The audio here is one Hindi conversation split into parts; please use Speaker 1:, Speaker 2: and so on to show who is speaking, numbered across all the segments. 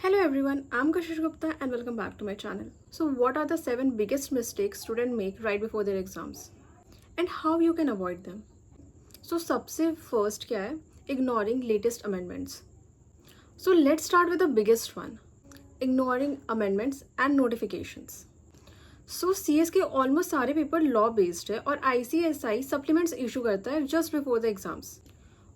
Speaker 1: Hello everyone, I'm Kashish Gupta and welcome back to my channel. So what are the 7 biggest mistakes students make right before their exams and how you can avoid them? So सबसे first क्या है? Ignoring latest amendments. So let's start with the biggest one. Ignoring amendments and notifications. So CS के ऑलमोस्ट सारे पेपर लॉ बेस्ड है और ICSI सप्लीमेंट्स इशू करता है जस्ट बिफोर द एग्जाम्स.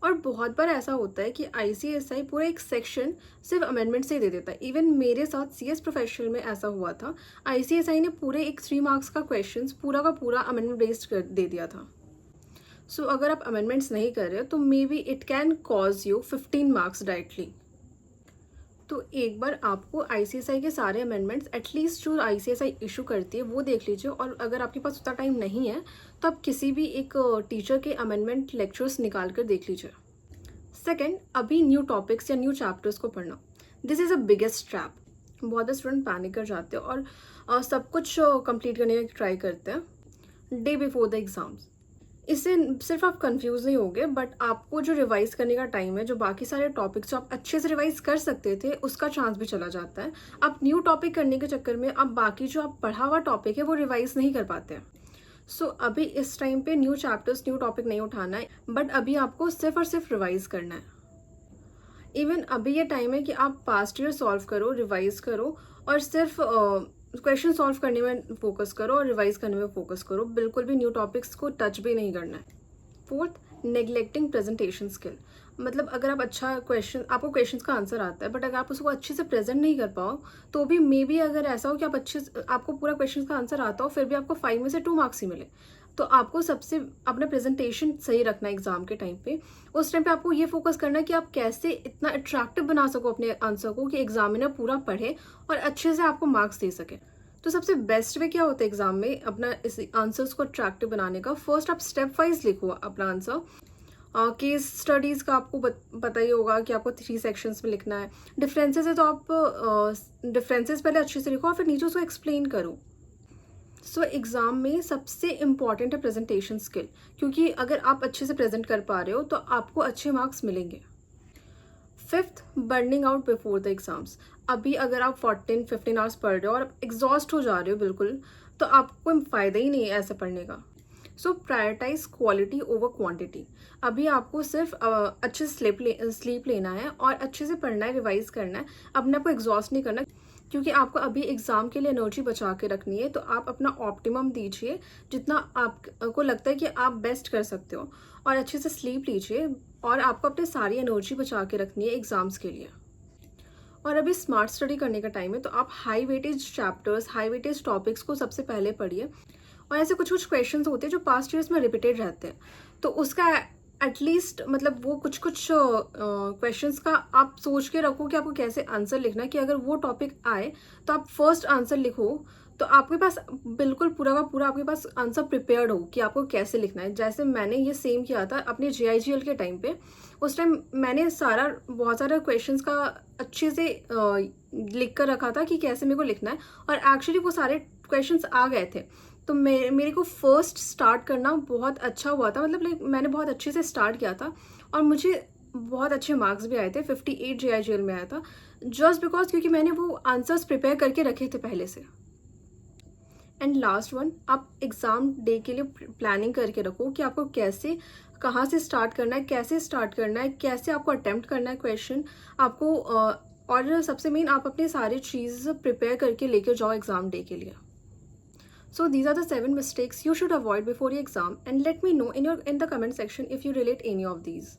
Speaker 1: और बहुत बार ऐसा होता है कि ICSI पूरा एक सेक्शन सिर्फ अमेंडमेंट से ही दे देता है. इवन मेरे साथ CS प्रोफेशनल में ऐसा हुआ था. ICSI ने पूरे एक 3 मार्क्स का क्वेश्चन पूरा का पूरा अमेंडमेंट बेस्ड कर दे दिया था. सो अगर आप अमेंडमेंट्स नहीं कर रहे हो तो may be it can cause you 15 marks directly. तो एक बार आपको ICSI के सारे अमेंडमेंट्स एटलीस्ट जो ICSI इशू करती है वो देख लीजिए. और अगर आपके पास उतना टाइम नहीं है तो आप किसी भी एक टीचर के अमेंडमेंट लेक्चर्स निकाल कर देख लीजिए. सेकेंड, अभी न्यू टॉपिक्स या न्यू चैप्टर्स को पढ़ना. This is a biggest trap. बहुत स्टूडेंट पैनिक कर जाते हैं और सब कुछ कंप्लीट करने की ट्राई करते हैं डे बिफोर द एग्जाम्स. इससे सिर्फ आप कंफ्यूज नहीं होगे बट आपको जो रिवाइज करने का टाइम है, जो बाकी सारे टॉपिक्स जो आप अच्छे से रिवाइज कर सकते थे उसका चांस भी चला जाता है. आप न्यू टॉपिक करने के चक्कर में आप बाकी जो आप पढ़ा हुआ टॉपिक है वो रिवाइज नहीं कर पाते हैं. सो अभी इस टाइम पे न्यू चैप्टर्स न्यू टॉपिक नहीं उठाना है बट अभी आपको सिर्फ और सिर्फ रिवाइज करना है. इवन अभी ये टाइम है कि आप पास्ट ईयर सॉल्व करो, रिवाइज करो और सिर्फ क्वेश्चन सॉल्व करने में फोकस करो और रिवाइज करने में फोकस करो. बिल्कुल भी न्यू टॉपिक्स को टच भी नहीं करना है. Fourth, neglecting presentation skill. मतलब अगर आप अच्छा क्वेश्चन, आपको क्वेश्चन का आंसर आता है बट अगर आप उसको अच्छे से प्रेजेंट नहीं कर पाओ तो भी मे बी अगर ऐसा हो कि आपको पूरा क्वेश्चन का आंसर आता हो फिर भी आपको 5 में से 2 मार्क्स ही मिले, तो आपको सबसे अपना प्रेजेंटेशन सही रखना है एग्जाम के टाइम पे. उस टाइम पे आपको ये फोकस करना है कि आप कैसे इतना अट्रैक्टिव बना सको अपने आंसर को कि एग्जामिनर पूरा पढ़े और अच्छे से आपको मार्क्स दे सके. तो सबसे बेस्ट वे क्या होता है एग्जाम में अपना इस आंसर्स को अट्रैक्टिव बनाने का? फर्स्ट आप स्टेप वाइज लिखो अपना आंसर. केस स्टडीज़ का आपको पता ही होगा कि आपको 3 सेक्शंस में लिखना है. डिफरेंसेस है तो आप डिफरेंसेस पहले अच्छे से लिखो और फिर नीचे उसको एक्सप्लेन करो. सो एग्ज़ाम में सबसे इम्पॉर्टेंट है प्रेजेंटेशन स्किल, क्योंकि अगर आप अच्छे से प्रेजेंट कर पा रहे हो तो आपको अच्छे मार्क्स मिलेंगे. Fifth, burning out before the exams. अभी अगर आप 14-15 आवर्स पढ़ रहे हो और आप एग्जॉस्ट हो जा रहे हो बिल्कुल, तो आपको कोई फ़ायदा ही नहीं है ऐसा पढ़ने का. सो प्रायोरिटाइज क्वालिटी ओवर क्वांटिटी. अभी आपको सिर्फ अच्छे से स्लीप लेना है और अच्छे से पढ़ना है, रिवाइज करना है, अपने आप को एग्जॉस्ट नहीं करना, क्योंकि आपको अभी एग्जाम के लिए एनर्जी बचा के रखनी है. तो आप अपना ऑप्टिमम दीजिए जितना आपको लगता है कि आप बेस्ट कर सकते हो और अच्छे से स्लीप लीजिए और आपको अपनी सारी एनर्जी बचा के रखनी है एग्जाम्स के लिए. और अभी स्मार्ट स्टडी करने का टाइम है तो आप high weightage chapters, high weightage topics को सबसे पहले पढ़िए. और ऐसे कुछ कुछ क्वेश्चंस होते हैं जो पास्ट ईयर्स में रिपीटेड रहते हैं, तो उसका एटलीस्ट मतलब वो कुछ कुछ क्वेश्चंस का आप सोच के रखो कि आपको कैसे आंसर लिखना है, कि अगर वो टॉपिक आए तो आप फर्स्ट आंसर लिखो तो आपके पास बिल्कुल पूरा का पूरा आपके पास आंसर प्रिपेयर्ड हो कि आपको कैसे लिखना है. जैसे मैंने ये सेम किया था अपने JIGL के टाइम पे. उस टाइम मैंने बहुत सारे क्वेश्चंस का अच्छे से लिख कर रखा था कि कैसे मेरे को लिखना है और एक्चुअली वो सारे क्वेश्चंस आ गए थे. तो मेरे को फर्स्ट स्टार्ट करना बहुत अच्छा हुआ था. मतलब मैंने बहुत अच्छे से स्टार्ट किया था और मुझे बहुत अच्छे मार्क्स भी आए थे. 58 JIGL में आया था जस्ट बिकॉज क्योंकि मैंने वो आंसर्स प्रिपेयर करके रखे थे पहले से. एंड लास्ट वन, आप एग्ज़ाम डे के लिए प्लानिंग करके रखो कि आपको कैसे, कहाँ से स्टार्ट करना है, कैसे स्टार्ट करना है, कैसे आपको अटेम्प्ट करना है क्वेश्चन आपको. और सबसे मेन, आप अपनी सारी चीज़ प्रिपेयर करके लेकर जाओ एग्ज़ाम डे के लिए. So these are the 7 mistakes you should avoid before your exam, and let me know in the comment section if you relate any of these.